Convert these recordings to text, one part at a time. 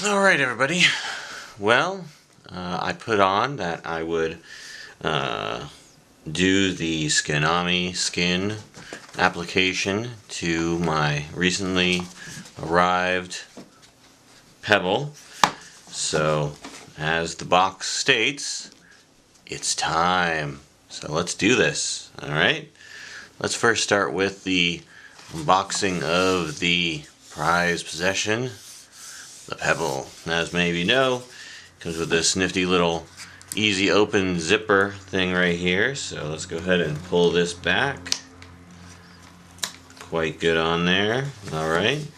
Alright everybody, well, I put on that I would do the Skinami skin application to my recently arrived Pebble. So, as the box states, it's time. So let's do this, alright? Let's first start with the unboxing of the prized possession, the Pebble. As many of you know, it comes with this nifty little easy open zipper thing right here. So let's go ahead and pull this back. Quite good on there. Alright.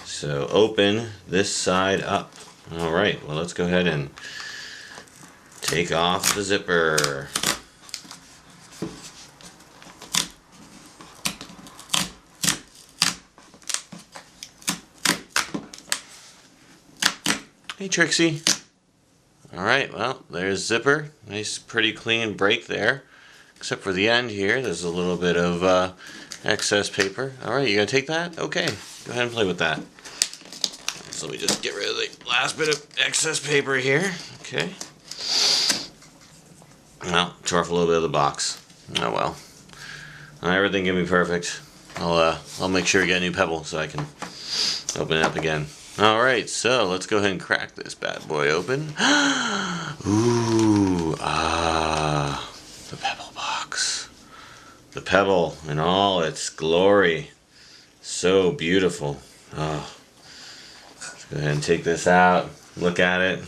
So open this side up. Alright, well let's go ahead and take off the zipper. Hey Trixie. Alright, well, there's zipper. Nice pretty clean break there. Except for the end here, there's a little bit of excess paper. Alright, you gonna take that? Okay, go ahead and play with that. So let me just get rid of the last bit of excess paper here. Okay. Well, tore off a little bit of the box. Oh well. Everything can be perfect. I'll make sure you get a new Pebble so I can open it up again. Alright, so let's go ahead and crack this bad boy open. Ooh, the Pebble box. The Pebble in all its glory. So beautiful. Oh. Let's go ahead and take this out, look at it,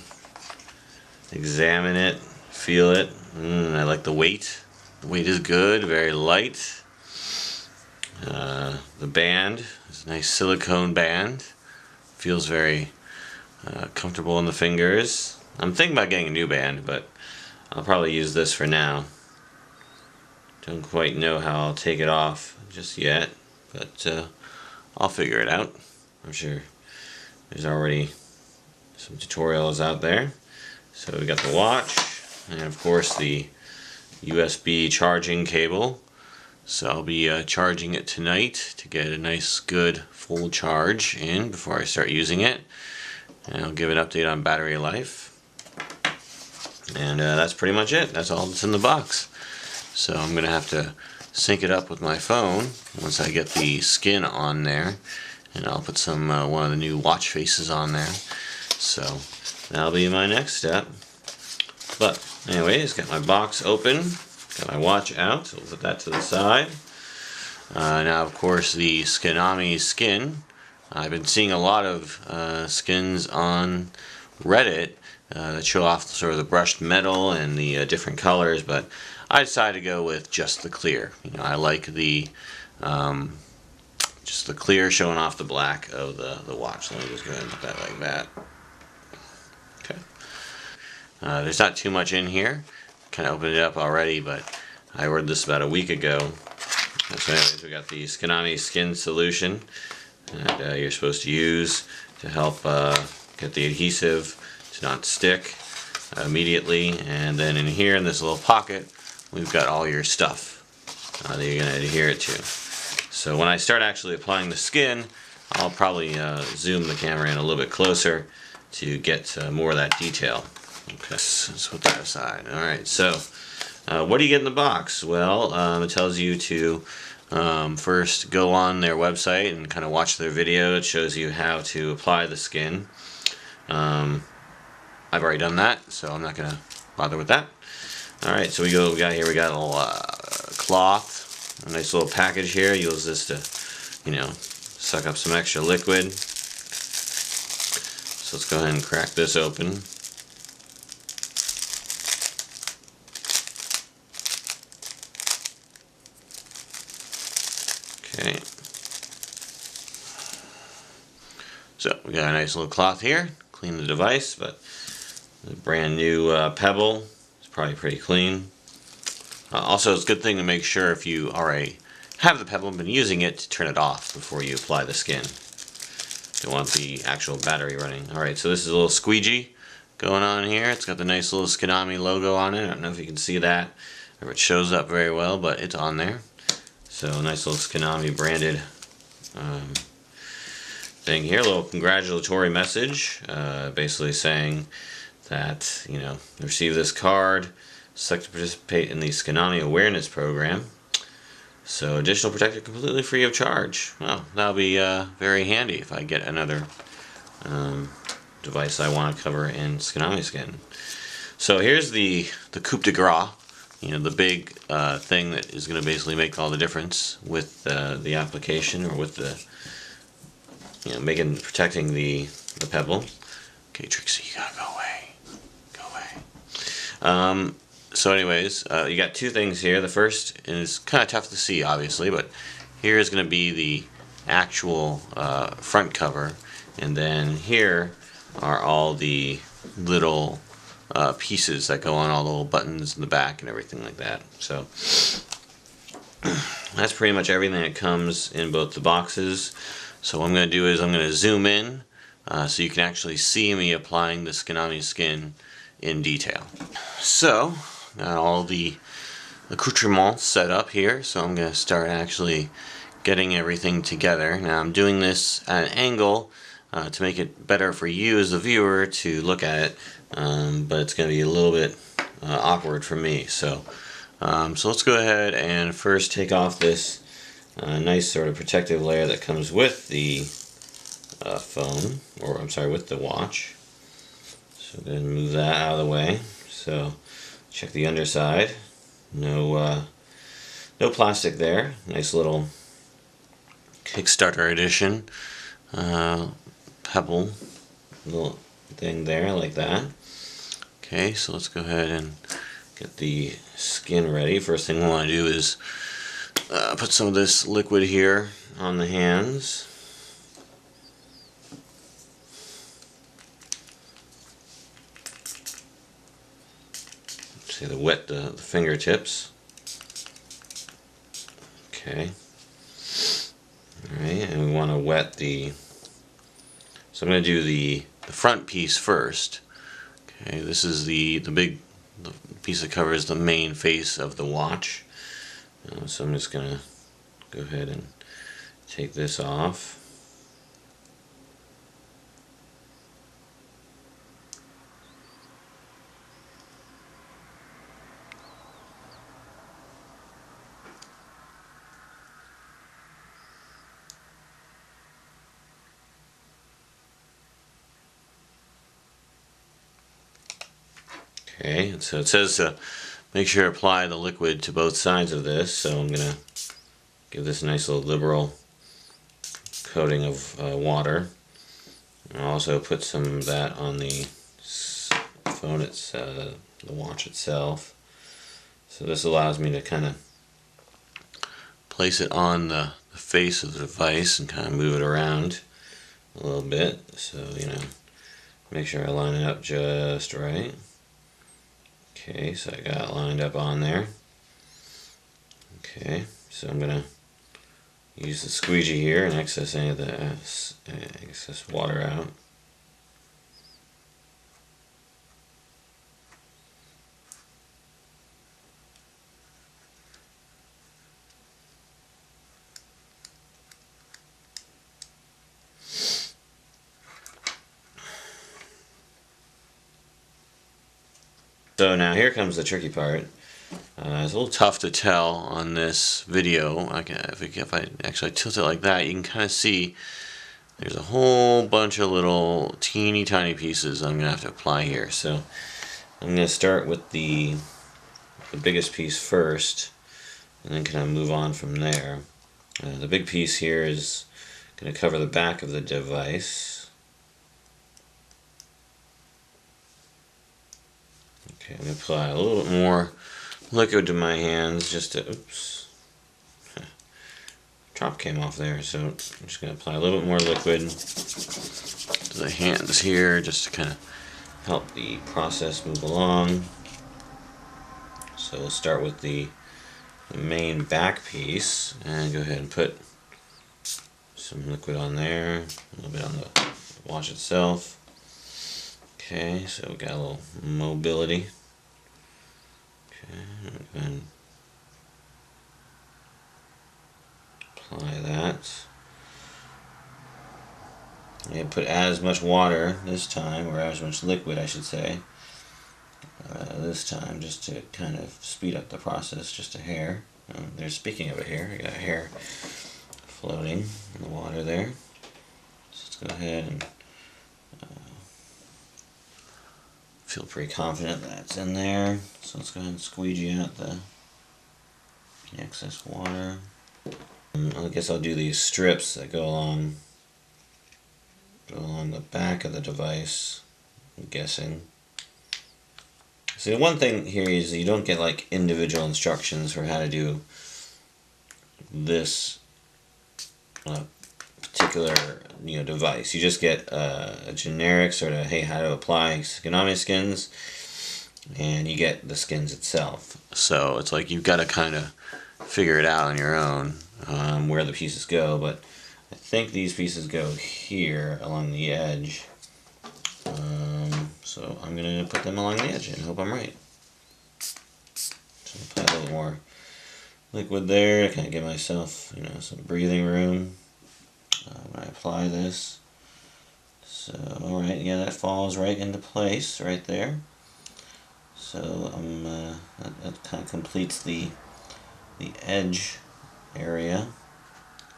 examine it, feel it. I like the weight. The weight is good, very light. The band is a nice silicone band. Feels very comfortable in the fingers. I'm thinking about getting a new band, but I'll probably use this for now. Don't quite know how I'll take it off just yet, but I'll figure it out. I'm sure there's already some tutorials out there. So we got the watch, and of course the USB charging cable. So I'll be charging it tonight to get a nice good full charge in before I start using it. And I'll give an update on battery life. And that's pretty much it. That's all that's in the box. So I'm going to have to sync it up with my phone once I get the skin on there. And I'll put some one of the new watch faces on there. So that'll be my next step. But anyways, got my box open. Got my watch out, so we'll put that to the side. Now, of course, the Skinami skin. I've been seeing a lot of skins on Reddit that show off sort of the brushed metal and the different colors, but I decided to go with just the clear. You know, I like the just the clear showing off the black of the watch. So let me just go ahead and put that like that. Okay. There's not too much in here. Kind of opened it up already, but I ordered this about a week ago. So anyways, we got the Skinami skin solution that you're supposed to use to help get the adhesive to not stick immediately. And then in here, in this little pocket, we've got all your stuff that you're going to adhere it to. So when I start actually applying the skin, I'll probably zoom the camera in a little bit closer to get more of that detail. Okay, let's put that aside. Alright, so what do you get in the box? Well, it tells you to first go on their website and kind of watch their video. It shows you how to apply the skin. I've already done that, so I'm not going to bother with that. Alright, so we got a little cloth, a nice little package here. Use this to, you know, suck up some extra liquid. So let's go ahead and crack this open. Okay, so we got a nice little cloth here, clean the device, but the brand new Pebble is probably pretty clean. Also, it's a good thing to make sure if you already have the Pebble and been using it to turn it off before you apply the skin. Don't want the actual battery running. Alright, so this is a little squeegee going on here. It's got the nice little Skinami logo on it. I don't know if you can see that, or if it shows up very well, but it's on there. So nice little Skinami branded thing here, a little congratulatory message, basically saying that, you know, receive this card, select to participate in the Tsunami Awareness Program. So additional protector completely free of charge. Well, that'll be very handy if I get another device I want to cover in Tsunami Skin. So here's the coup de grace, you know, the big thing that is going to basically make all the difference with the application, or with the, you know, protecting the pebble. Okay, Trixie, you gotta go away. Go away. So anyways, you got two things here. The first is kind of tough to see, obviously, but here is going to be the actual front cover, and then here are all the little pieces that go on, all the little buttons in the back and everything like that. So that's pretty much everything that comes in both the boxes. So what I'm going to do is I'm going to zoom in so you can actually see me applying the Tsunami Skin in detail. So got all the accoutrements set up here, so I'm going to start actually getting everything together. Now I'm doing this at an angle to make it better for you as a viewer to look at it, but it's going to be a little bit awkward for me. So let's go ahead and first take off this nice sort of protective layer that comes with the phone, or I'm sorry, with the watch. So go ahead and move that out of the way. So check the underside. No plastic there. Nice little Kickstarter edition pebble little thing there, like that. Okay, so let's go ahead and get the skin ready. First thing we want to do is put some of this liquid here on the hands. See, to wet the fingertips. Okay. Alright, and we want to wet the... So I'm going to do the front piece first. Okay, this is the piece that covers the main face of the watch. So I'm just going to go ahead and take this off. Okay, and so it says to make sure to apply the liquid to both sides of this, so I'm going to give this a nice little liberal coating of water. I'll also put some of that on the phone, the watch itself. So this allows me to kind of place it on the face of the device and kind of move it around a little bit, so, you know, make sure I line it up just right. Okay, so I got it lined up on there. Okay, so I'm going to use the squeegee here and access any of the excess water out. So now here comes the tricky part. It's a little tough to tell on this video. If I actually tilt it like that, you can kind of see there's a whole bunch of little teeny tiny pieces I'm going to have to apply here. So I'm going to start with the biggest piece first, and then kind of move on from there. The big piece here is going to cover the back of the device. Okay, I'm going to apply a little bit more liquid to my hands just to, oops, drop came off there, so I'm just going to apply a little bit more liquid to the hands here just to kind of help the process move along. So we'll start with the main back piece and go ahead and put some liquid on there, a little bit on the watch itself. Okay, so we got a little mobility. Okay, and apply that. I didn't put as much water this time, or as much liquid I should say, this time, just to kind of speed up the process just a hair. There's, speaking of a hair, I got a hair floating in the water there. So let's go ahead and feel pretty confident that's in there. So let's go ahead and squeegee out the excess water. I guess I'll do these strips that go along the back of the device, I'm guessing. See, the one thing here is you don't get like individual instructions for how to do this particular device. You just get a generic sort of, hey, how to apply Tsunami skins, and you get the skins itself. So it's like you've got to kind of figure it out on your own, where the pieces go. But I think these pieces go here along the edge. So I'm going to put them along the edge and hope I'm right. So I'll apply a little more liquid there to kind of give myself, some breathing room when I apply this. So, alright, yeah, that falls right into place right there. So that kind of completes the edge area.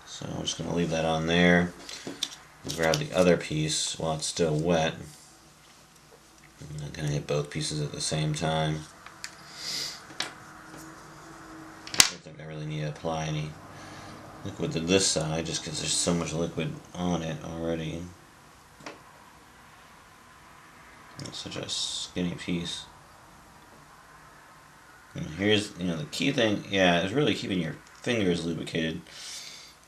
So I'm just going to leave that on there. Grab the other piece while it's still wet. I'm going to hit both pieces at the same time. I don't think I really need to apply any liquid to this side, just because there's so much liquid on it already. It's such a skinny piece. And here's, the key thing, is really keeping your fingers lubricated.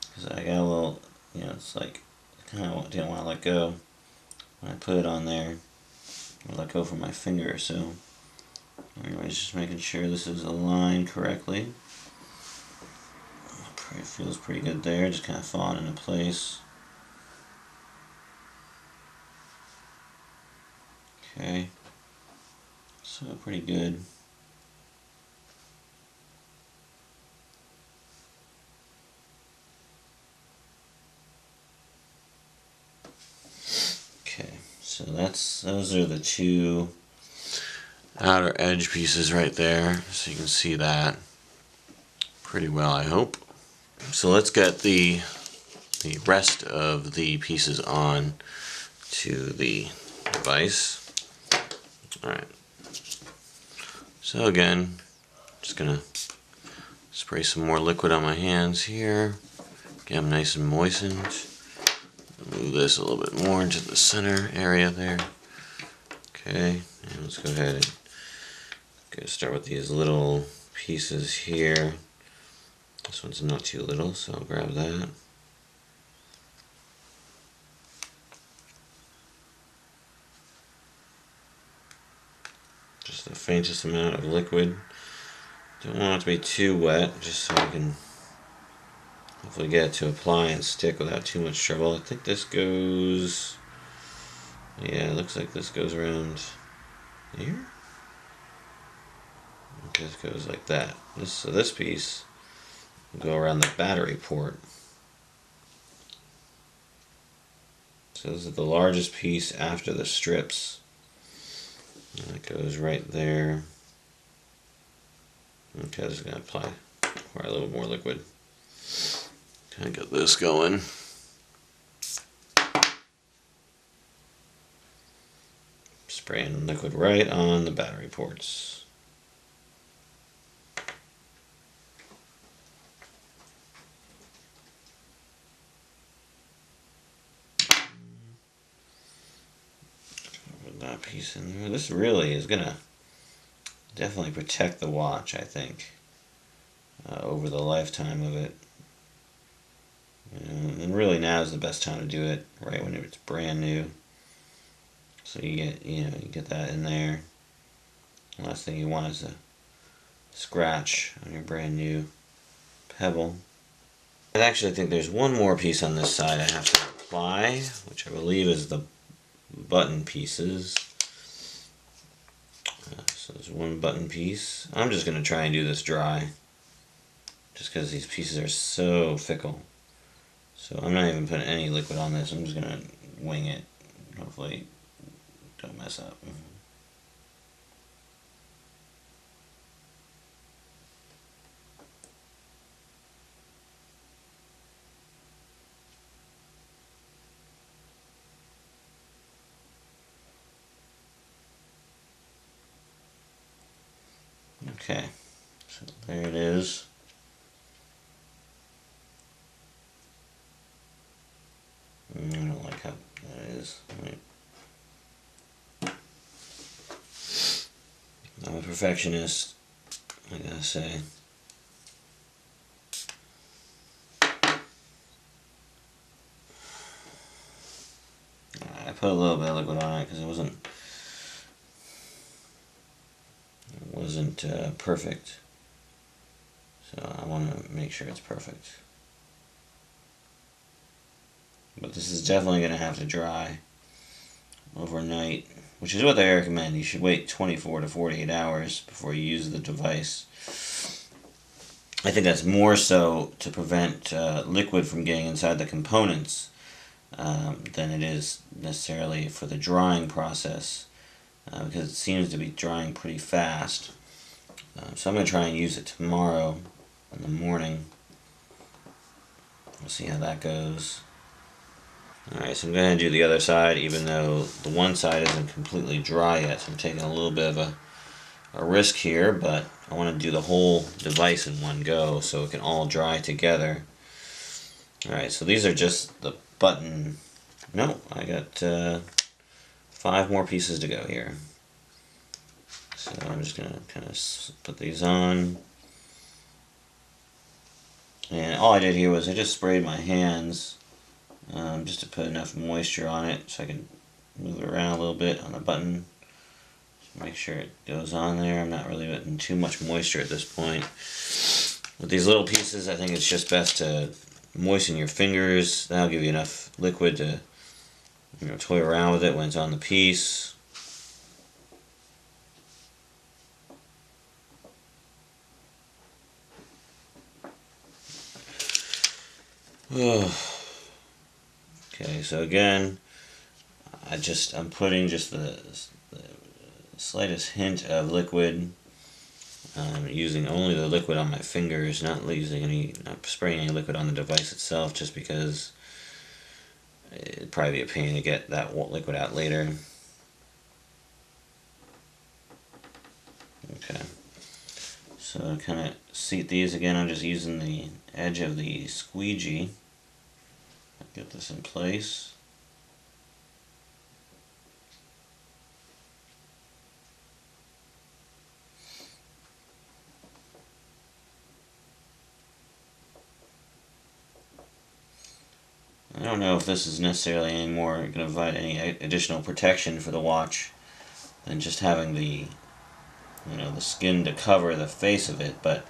Because I got a little, it's like, I kind of didn't want to let go when I put it on there. I let go from my finger, so anyways, just making sure this is aligned correctly. It feels pretty good there, just kind of falling into place. Okay, so pretty good. Okay, so those are the two outer edge pieces right there, so you can see that pretty well, I hope. So let's get the rest of the pieces on to the device. Alright, so again, just gonna spray some more liquid on my hands here, get them nice and moistened. Move this a little bit more into the center area there. Okay, and let's go ahead and start with these little pieces here. This one's not too little, so I'll grab that. Just the faintest amount of liquid. Don't want it to be too wet, just so I can hopefully get it to apply and stick without too much trouble. I think this goes, it looks like this goes around here. This goes like that. So this piece will go around the battery port. So this is the largest piece after the strips. And it goes right there. Okay, this is going to apply a little more liquid. Kind of get this going. Spraying liquid right on the battery ports. Put that piece in there. This really is going to definitely protect the watch, I think, over the lifetime of it. And really now is the best time to do it, right when it's brand new. So you get that in there. The last thing you want is a scratch on your brand new pebble. I actually think there's one more piece on this side I have to apply, which I believe is the button pieces. So there's one button piece. I'm just going to try and do this dry, just because these pieces are so fickle. So I'm not even putting any liquid on this. I'm just going to wing it. Hopefully don't mess up. Okay, so there it is. I don't like how that is. I'm a perfectionist, I gotta say. I put a little bit of liquid on it because it wasn't perfect. So I want to make sure it's perfect. But this is definitely going to have to dry overnight, which is what they recommend. You should wait 24 to 48 hours before you use the device. I think that's more so to prevent liquid from getting inside the components than it is necessarily for the drying process, because it seems to be drying pretty fast. So I'm going to try and use it tomorrow in the morning. We'll see how that goes. Alright, so I'm going to do the other side, even though the one side isn't completely dry yet, so I'm taking a little bit of a risk here, but I want to do the whole device in one go so it can all dry together. Alright, so these are just the button. No, I got 5 more pieces to go here. So I'm just going to kind of put these on. And all I did here was I just sprayed my hands just to put enough moisture on it so I can move it around a little bit on the button. Just make sure it goes on there. I'm not really putting too much moisture at this point. With these little pieces, I think it's just best to moisten your fingers. That'll give you enough liquid to toy around with it when it's on the piece. Okay, so again, I'm putting just the slightest hint of liquid, using only the liquid on my fingers, not spraying any liquid on the device itself, just because it'd probably be a pain to get that liquid out later. Okay, so to kind of seat these again, I'm just using the edge of the squeegee. Get this in place. I don't know if this is necessarily any more going to provide any additional protection for the watch than just having the skin to cover the face of it, but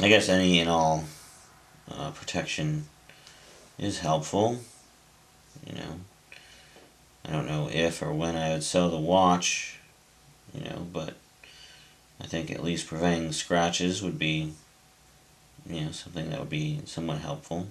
I guess any and all protection is helpful. I don't know if or when I would sell the watch, but I think at least preventing scratches would be, something that would be somewhat helpful.